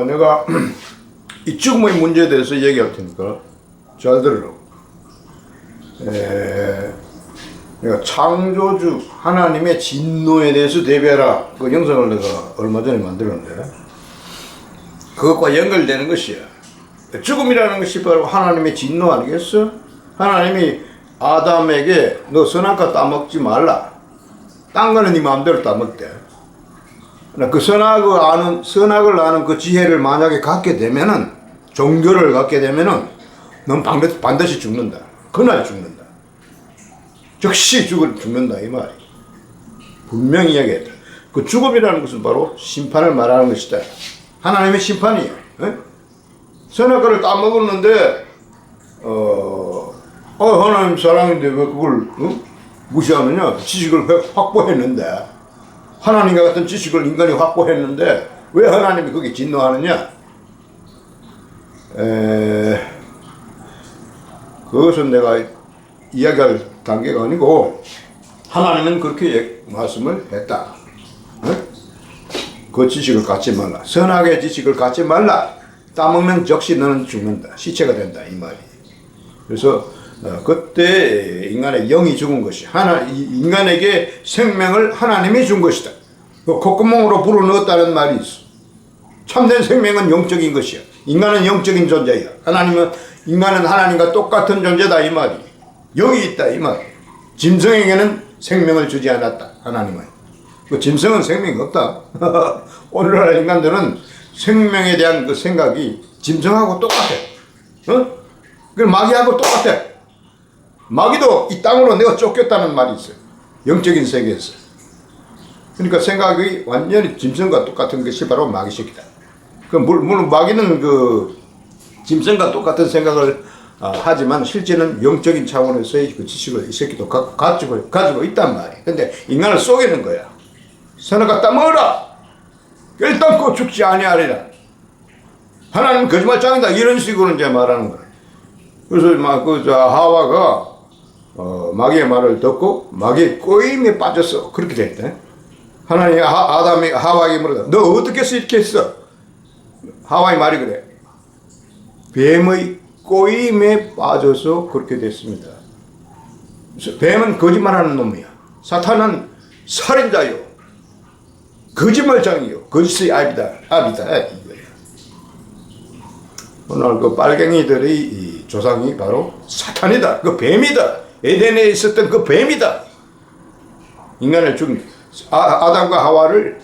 내가 이 죽음의 문제에 대해서 얘기할 테니까 잘 들으라고. 내가 창조주 하나님의 진노에 대해서 대비하라, 그 영상을 내가 얼마 전에 만들었는데, 그것과 연결되는 것이야. 죽음이라는 것이 바로 하나님의 진노 아니겠어? 하나님이 아담에게 너 선악과 따먹지 말라, 딴 거는 네 마음대로 따먹대. 그 선악을 아는 그 지혜를 만약에 갖게 되면은, 종교를 갖게 되면은 넌 반드시 죽는다. 그날 죽는다. 즉시 죽는다, 이 말이. 분명히 이야기했다. 그 죽음이라는 것은 바로 심판을 말하는 것이다. 하나님의 심판이에요. 에? 선악과를 따먹었는데 하나님 사랑인데 왜 그걸 무시하느냐? 지식을 확보했는데, 하나님과 같은 지식을 인간이 확보했는데 왜 하나님이 거기 진노하느냐? 그것은 내가 이야기할 단계가 아니고, 하나님은 그렇게 말씀을 했다. 그 지식을 갖지 말라. 선악의 지식을 갖지 말라. 따먹는 즉시 너는 죽는다. 시체가 된다, 이 말이. 그래서 그때 인간의 영이 죽은 것이, 인간에게 생명을 하나님이 준 것이다. 그 콧구멍으로 불어넣었다는 말이 있어. 참된 생명은 영적인 것이야. 인간은 영적인 존재야. 인간은 하나님과 똑같은 존재다, 이 말이. 영이 있다, 이 말이. 짐승에게는 생명을 주지 않았다, 하나님은. 그 짐승은 생명이 없다. 오늘날 인간들은 생명에 대한 그 생각이 짐승하고 똑같아. 그 마귀하고 똑같아. 마귀도 이 땅으로 내가 쫓겼다는 말이 있어요. 영적인 세계에서. 그러니까 생각이 완전히 짐승과 똑같은 것이 바로 마귀식이다. 물론 마귀는 그 짐승과 똑같은 생각을 하지만 실제는 영적인 차원에서의 그 지식을 이 새끼도 가지고 있단 말이에요. 근데 인간을 속이는 거야. 선악과 따먹어라. 결단코 죽지 아니하리라. 하나님은 거짓말장이다. 이런 식으로 이제 말하는 거야. 그래서 하와가 마귀의 말을 듣고 마귀의 꼬임에 빠졌어. 그렇게 됐대. 하나님이 아담이 하와에게 물었다. 너 어떻게 해서 이렇게 했어? 하와의 말이 그래. 뱀의 꼬임에 빠져서 그렇게 됐습니다. 뱀은 거짓말하는 놈이야. 사탄은 살인자요, 거짓말장이요, 거짓의 압이다. 오늘 그 빨갱이들의 이 조상이 바로 사탄이다. 그 뱀이다. 에덴에 있었던 그 뱀이다. 인간을 죽인, 아담과 하와를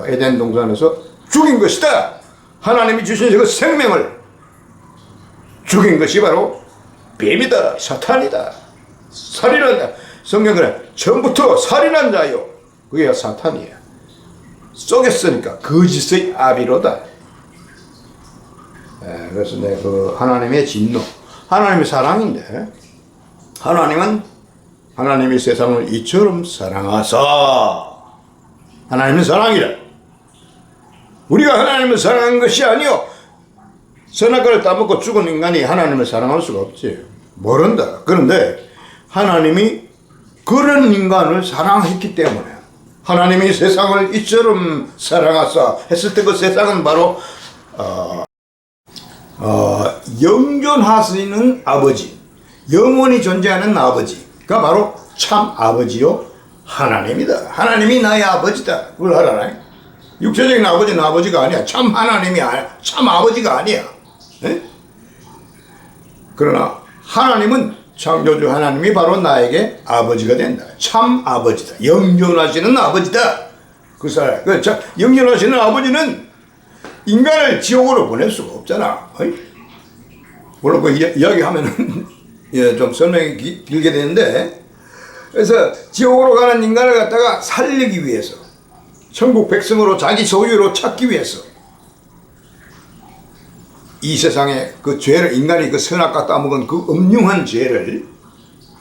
에덴 동산에서 죽인 것이다. 하나님이 주신 그 생명을 죽인 것이 바로 뱀이다. 사탄이다. 살인한다. 성경은 처음부터 살인한 자요, 그게 사탄이야. 쏘겠으니까 거짓의 아비로다. 그래서 그 하나님의 진노, 하나님의 사랑인데, 하나님이 세상을 이처럼 사랑하사, 하나님은 사랑이라. 우리가 하나님을 사랑한 것이 아니요, 선악과를 따먹고 죽은 인간이 하나님을 사랑할 수가 없지. 모른다. 그런데 하나님이 그런 인간을 사랑했기 때문에, 하나님이 세상을 이처럼 사랑하사 했을 때 그 세상은 바로 영존하시는 아버지, 영원히 존재하는 아버지가 바로 참 아버지요 하나님이다. 하나님이 나의 아버지다. 그걸 알아라. 육체적인 아버지는 아버지가 아니야. 참 하나님이 참 아버지가 아니야. 에? 그러나 하나님은, 창조주 하나님이 바로 나에게 아버지가 된다. 참 아버지다. 영존하시는 아버지다. 그 사람, 영존하시는 아버지는 인간을 지옥으로 보낼 수가 없잖아. 물론 그 이야기하면은 좀 설명이 길게 되는데, 그래서 지옥으로 가는 인간을 갖다가 살리기 위해서, 천국 백성으로 자기 소유로 찾기 위해서, 이 세상에 그 죄를, 인간이 그 선악과 따먹은 그 엄중한 죄를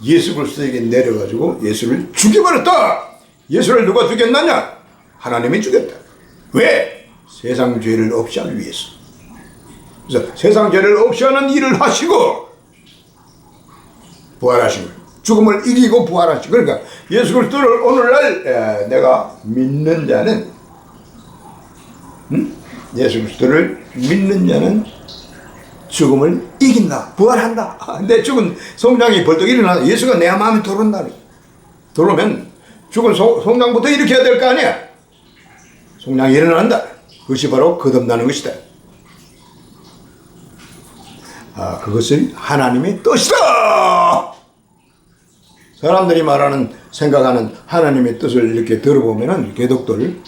예수 그리스도에게 내려가지고 예수를 죽여버렸다. 예수를 누가 죽였느냐? 하나님이 죽였다. 왜? 세상 죄를 없이 하기 위해서. 그래서 세상 죄를 없이 하는 일을 하시고 부활하신 거예요. 죽음을 이기고 부활하시고. 그러니까 예수 그리스도를 오늘날 내가 믿는 자는 예수 그리스도를 믿는 자는 죽음을 이긴다, 부활한다. 내 죽은 송장이 벌떡 일어나 예수가 내 마음에 들어온다. 들어오면 죽은 송장부터 일으켜야 될 거 아니야. 송장이 일어난다. 그것이 바로 거듭나는 것이다. 그것은 하나님의 뜻이다. 사람들이 말하는, 생각하는 하나님의 뜻을 이렇게 들어보면은 개독들,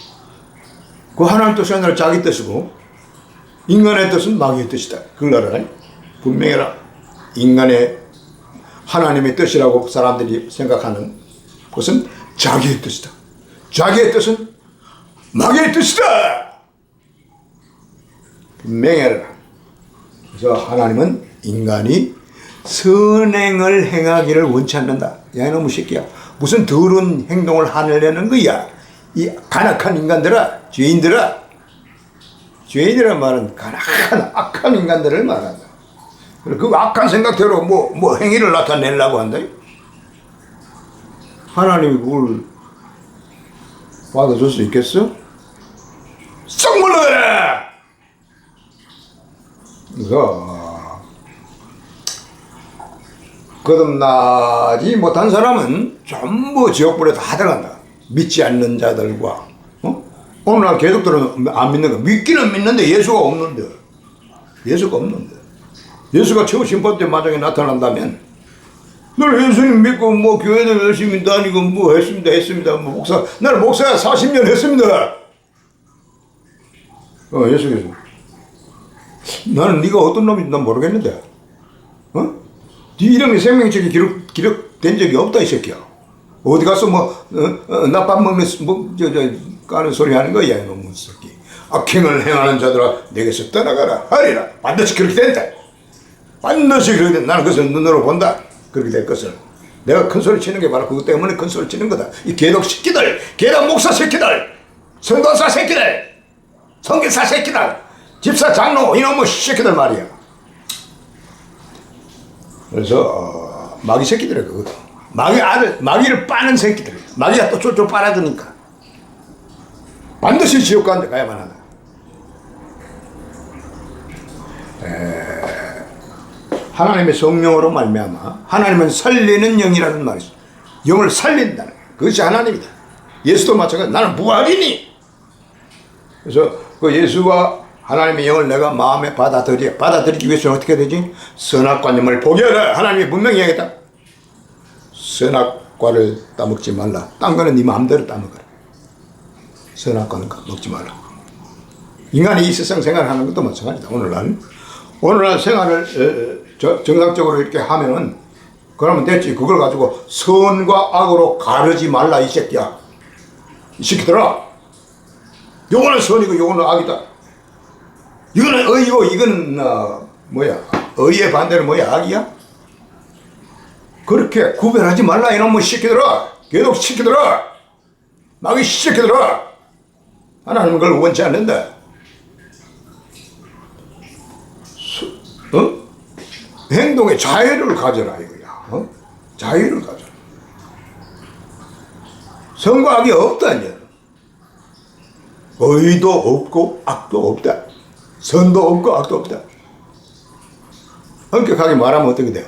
그 하나님 뜻이 아니라 자기 뜻이고 인간의 뜻은 마귀의 뜻이다. 그걸 알아라. 분명해라. 인간의 하나님의 뜻이라고 사람들이 생각하는 것은 자기의 뜻이다. 자기의 뜻은 마귀의 뜻이다. 분명해라. 그래서 하나님은 인간이 선행을 행하기를 원치 않는다. 야, 이놈의 새끼야. 무슨 더러운 행동을 하려는 거야. 이 간악한 인간들아, 죄인들아. 죄인이란 말은 간악한, 악한 인간들을 말한다. 그 악한 생각대로 뭐 행위를 나타내려고 한다. 하나님이 그걸 받아줄 수 있겠어? 썩 물러가라! 그래서 거듭나지 못한 사람은 전부 지옥불에 다 들어간다. 믿지 않는 자들과, 오늘날 개독들은 안 믿는 거. 믿기는 믿는데 예수가 없는데. 예수가 최후 심판 때 마당에 나타난다면, 늘 예수님 믿고 교회도 열심히 다니고 했습니다. 목사, 나는 목사 40년 했습니다. 예수께서 나는 네가 어떤 놈인지 난 모르겠는데, 네 이름이 생명책에 기록된 적이 없다, 이 새끼야. 어디 가서 나 밥 먹는, 까는 소리 하는 거야, 이놈의 새끼. 악행을 행하는 자들아, 내게서 떠나가라. 하리라. 반드시 그렇게 된다. 반드시 그렇게 된다. 나는 그것을 눈으로 본다. 그렇게 될 것을. 내가 큰 소리 치는 게 바로 그것 때문에 큰 소리 치는 거다. 이 개독 새끼들, 개독 목사 새끼들, 선도사 새끼들, 선교사 새끼들, 집사 장로, 이놈의 새끼들 말이야. 그래서, 마귀 새끼들이야, 그거. 마귀를 빠는 새끼들. 마귀가 또 쫄쫄 빨아드니까. 반드시 지옥 가는데 가야만 하다. 하나님의 성령으로 말미암아 하나님은 살리는 영이라는 말이 있어. 영을 살린다는 그것이 하나님이다. 예수도 마찬가지. 나는 부활이니. 그래서 그 예수와 하나님의 영을 내가 마음에 받아들이기 위해서는 어떻게 되지? 선악과님을 포기하라. 하나님이 분명히 하겠다. 선악과를 따먹지 말라. 딴 거는 네 마음대로 따먹어라. 선악과는 먹지 말라. 인간이 이 세상 생활하는 것도 마찬가지다. 오늘날 생활을 정상적으로 이렇게 하면은 그러면 됐지. 그걸 가지고 선과 악으로 가르지 말라, 이 새끼야. 이 새끼들아. 요거는 선이고 요거는 악이다. 이거는 의이고 이거는 의의 반대는 악이야? 그렇게 구별하지 말라, 이놈의 새끼들아. 개독 새끼들아. 마귀 새끼들아. 하나님은 그걸 원치 않는다. 행동에 자유를 가져라, 이거야. 자유를 가져라. 선과 악이 없다, 이제. 의도 없고 악도 없다. 선도 없고 악도 없다. 엄격하게 말하면 어떻게 돼?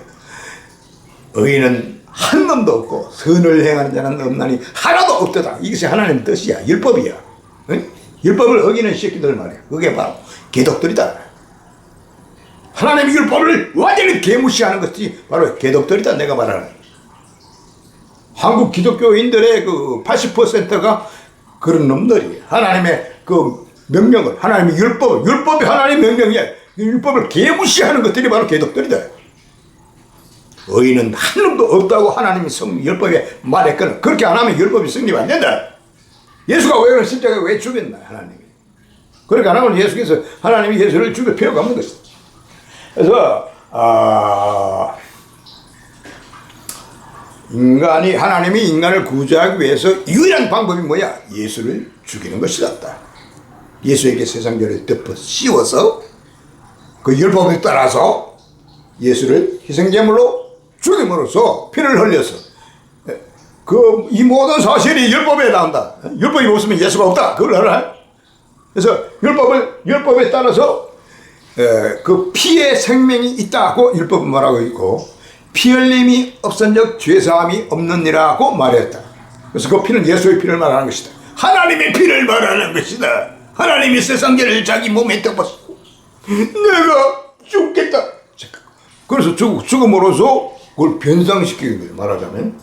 의는 한 놈도 없고 선을 행하는 자는 없나니 하나도 없다. 이것이 하나님의 뜻이야. 율법이야. 응? 율법을 어기는 새끼들 말이야. 그게 바로 개독들이다. 하나님의 율법을 완전히 개무시하는 것이 바로 개독들이다. 내가 말하는. 한국 기독교인들의 그 80%가 그런 놈들이 하나님의 그 명령을, 하나님의 율법이 하나님의 명령이야. 율법을 개무시하는 것들이 바로 개독들이다. 의인은 한 놈도 없다고 하나님이 율법에 말했거든. 그렇게 안 하면 율법이 성립 안 된다. 예수가 왜 십자가에 왜 죽였나, 하나님이. 그렇게 안 하면 예수께서, 하나님이 예수를 죽일 필요가 없는 것이다. 그래서 하나님이 인간을 구제하기 위해서 유일한 방법이 뭐야? 예수를 죽이는 것이다. 예수에게 세상죄를 덮어 씌워서 그 율법에 따라서 예수를 희생제물로 죽임으로써 피를 흘려서 이 모든 사실이 율법에 나온다. 율법이 없으면 예수가 없다. 그걸 알아? 그래서 율법에 따라서 그 피에 생명이 있다고 율법은 말하고 있고, 피 흘림이 없은즉 죄사함이 없느니라고 말했다. 그래서 그 피는 예수의 피를 말하는 것이다. 하나님의 피를 말하는 것이다. 하나님이 세상계를 자기 몸에 덮었고 내가 죽겠다. 그래서 죽음으로써 그걸 변상시키는 거예요. 말하자면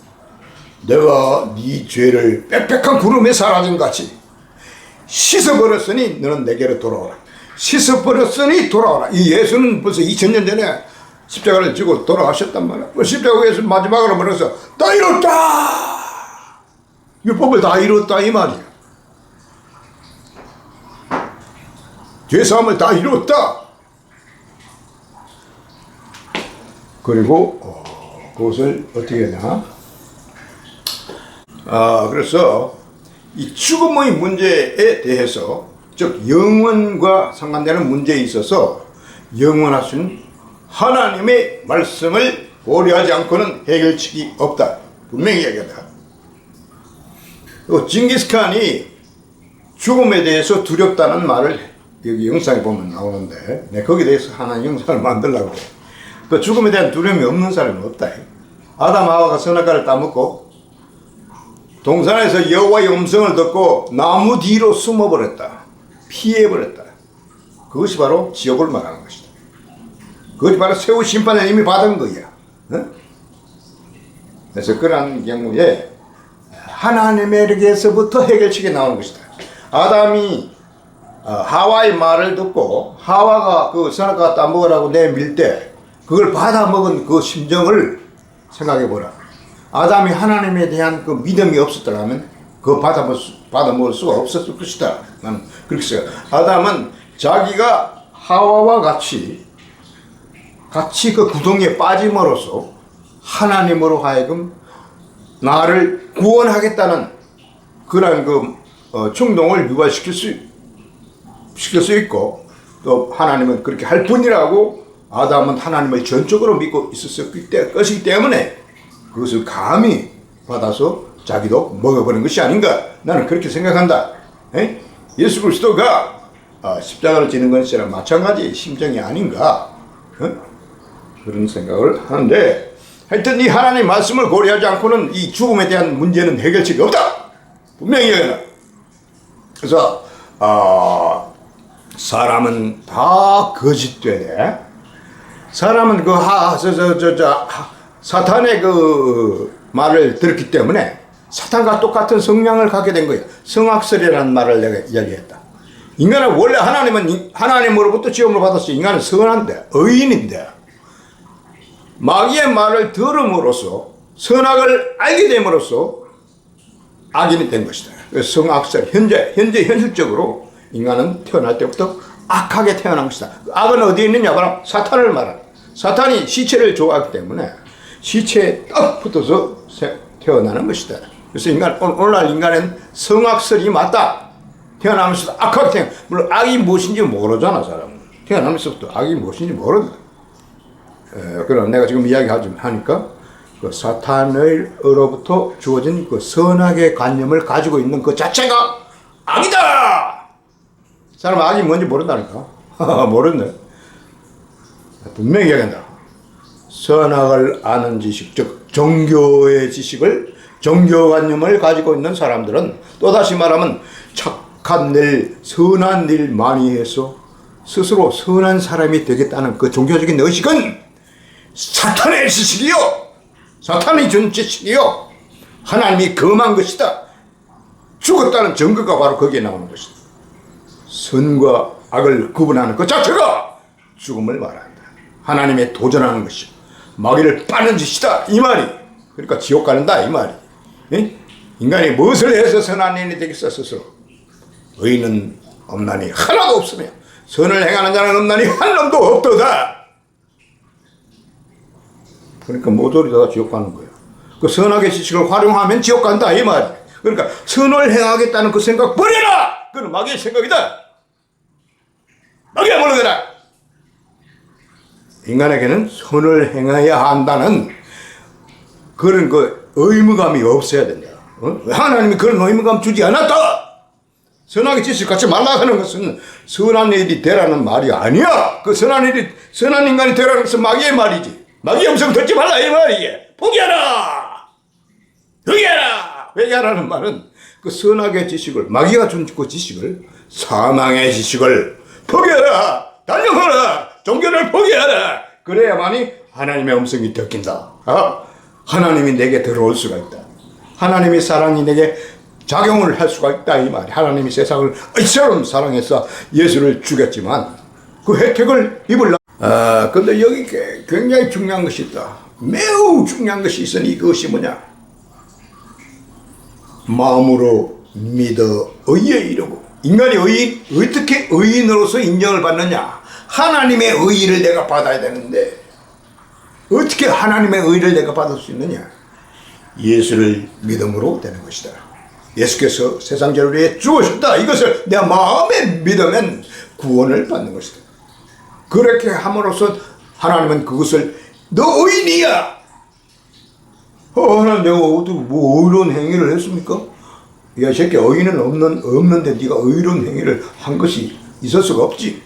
내가 네 죄를 빽빽한 구름에 사라진 같이 씻어버렸으니 너는 내게로 돌아오라. 씻어버렸으니 돌아오라. 이 예수는 벌써 2000년 전에 십자가를 지고 돌아가셨단 말이야. 그 십자가에서 마지막으로 말해서 다 이뤘다. 율법을 다 이뤘다 이 말이야. 죄사함을 다 이뤘다. 그리고 그것을 어떻게 하냐? 그래서 이 죽음의 문제에 대해서, 즉 영원과 상관되는 문제에 있어서 영원하신 하나님의 말씀을 고려하지 않고는 해결책이 없다. 분명히 얘기한다. 징기스칸이 죽음에 대해서 두렵다는 말을 여기 영상에 보면 나오는데, 거기에 대해서 하나의 영상을 만들려고 그래. 그 죽음에 대한 두려움이 없는 사람은 없다. 아담 하와가 선악과를 따먹고 동산에서 여호와의 음성을 듣고 나무 뒤로 숨어버렸다. 피해버렸다. 그것이 바로 지옥을 말하는 것이다. 그것이 바로 세후 심판을 이미 받은 거야. 그래서 그런 경우에 하나님에게서부터 해결책이 나오는 것이다. 아담이 하와의 말을 듣고 하와가 그 선악과 따먹으라고 내밀 때 그걸 받아먹은 그 심정을 생각해보라. 아담이 하나님에 대한 그 믿음이 없었더라면 그거 받아먹을 수가 없었을 것이다. 나는 그렇게 생각해. 아담은 자기가 하와와 같이 그 구덩이에 빠짐으로써 하나님으로 하여금 나를 구원하겠다는 그런 충동을 유발시킬 수 있고, 또 하나님은 그렇게 할 뿐이라고 아담은 하나님을 전적으로 믿고 있었을 것이기 때문에 그것을 감히 받아서 자기도 먹어버린 것이 아닌가, 나는 그렇게 생각한다. 예수 그리스도가 십자가를 지는 것이랑 마찬가지 심정이 아닌가, 그런 생각을 하는데, 하여튼 이 하나님의 말씀을 고려하지 않고는 이 죽음에 대한 문제는 해결책이 없다. 분명히 얘기한다. 그래서 사람은 다 거짓되네. 사람은 사탄의 그 말을 들었기 때문에 사탄과 똑같은 성향을 갖게 된 거예요. 성악설이라는 말을 내가 이야기했다. 인간은 원래 하나님으로부터 지음을 받았어. 인간은 선한데, 의인인데, 마귀의 말을 들음으로써 선악을 알게 됨으로써 악인이 된 것이다. 성악설, 현실적으로 인간은 태어날 때부터 악하게 태어난 것이다. 악은 어디에 있느냐? 바로 사탄을 말하는. 사탄이 시체를 좋아하기 때문에 시체에 딱 붙어서 태어나는 것이다. 그래서 오늘날 인간은 성악설이 맞다. 태어나면서도 악하게 태어나. 물론 악이 무엇인지 모르잖아, 사람은. 태어나면서부터 악이 무엇인지 모른다. 그럼 내가 지금 이야기하니까 그 사탄으로부터 주어진 그 선악의 관념을 가지고 있는 그 자체가 악이다! 사람 악이 뭔지 모른다니까. 모르네. 분명히 이야기한다. 선악을 아는 지식, 즉 종교의 지식을, 종교관념을 가지고 있는 사람들은 또다시 말하면 착한 일, 선한 일 많이 해서 스스로 선한 사람이 되겠다는 그 종교적인 의식은 사탄의 지식이요, 사탄이 준 지식이요, 하나님이 금한 것이다. 죽었다는 증거가 바로 거기에 나오는 것이다. 선과 악을 구분하는 그 자체가 죽음을 말한다. 하나님에 도전하는 것이 마귀를 빠는 짓이다 이 말이. 그러니까 지옥 가는다 이 말이. 인간이 무엇을 해서 선한 인이 되겠어? 스스로 의인은 없나니 하나도 없으며 선을 행하는 자는 없나니 한 놈도 없도다. 그러니까 모조리 다 지옥 가는 거예요. 그 선악의 지식을 활용하면 지옥 간다 이 말이. 그러니까 선을 행하겠다는 그 생각 버려라. 그건 마귀의 생각이다. 마귀야 물러가라. 인간에게는 선을 행해야 한다는 그런 그 의무감이 없어야 된다. 하나님이 그런 의무감 주지 않았다. 선하게 지식을 갖지 말라 하는 것은 선한 일이 되라는 말이 아니야. 그 선한 인간이 되라는 것은 마귀의 말이지. 마귀의 음성 듣지 말라 이 말이야. 포기하라. 회개하라는 말은 그 선악의 지식을, 마귀가 준 그 지식을, 사망의 지식을 포기하라. 단념하라. 종교를 포기하라. 그래야만이 하나님의 음성이 듣긴다. 하나님이 내게 들어올 수가 있다. 하나님의 사랑이 내게 작용을 할 수가 있다 이 말이. 하나님이 세상을 이처럼 사랑해서 예수를 죽였지만 그 혜택을 입으려. 근데 여기 굉장히 중요한 것이 있다. 매우 중요한 것이 있으니 그것이 뭐냐? 마음으로 믿어 의에 이르고. 인간이 어떻게 의인으로서 인정을 받느냐? 하나님의 의의를 내가 받아야 되는데 어떻게 하나님의 의의를 내가 받을 수 있느냐? 예수를 믿음으로 되는 것이다. 예수께서 세상 죄를 위해 죽으셨다. 이것을 내 마음에 믿으면 구원을 받는 것이다. 그렇게 함으로써 하나님은 그것을 너 의인이야. 하나님 내가 어떻게 뭐 의로운 행위를 했습니까? 야 새끼 의인은 없는데 네가 의로운 행위를 한 것이 있을 수가 없지.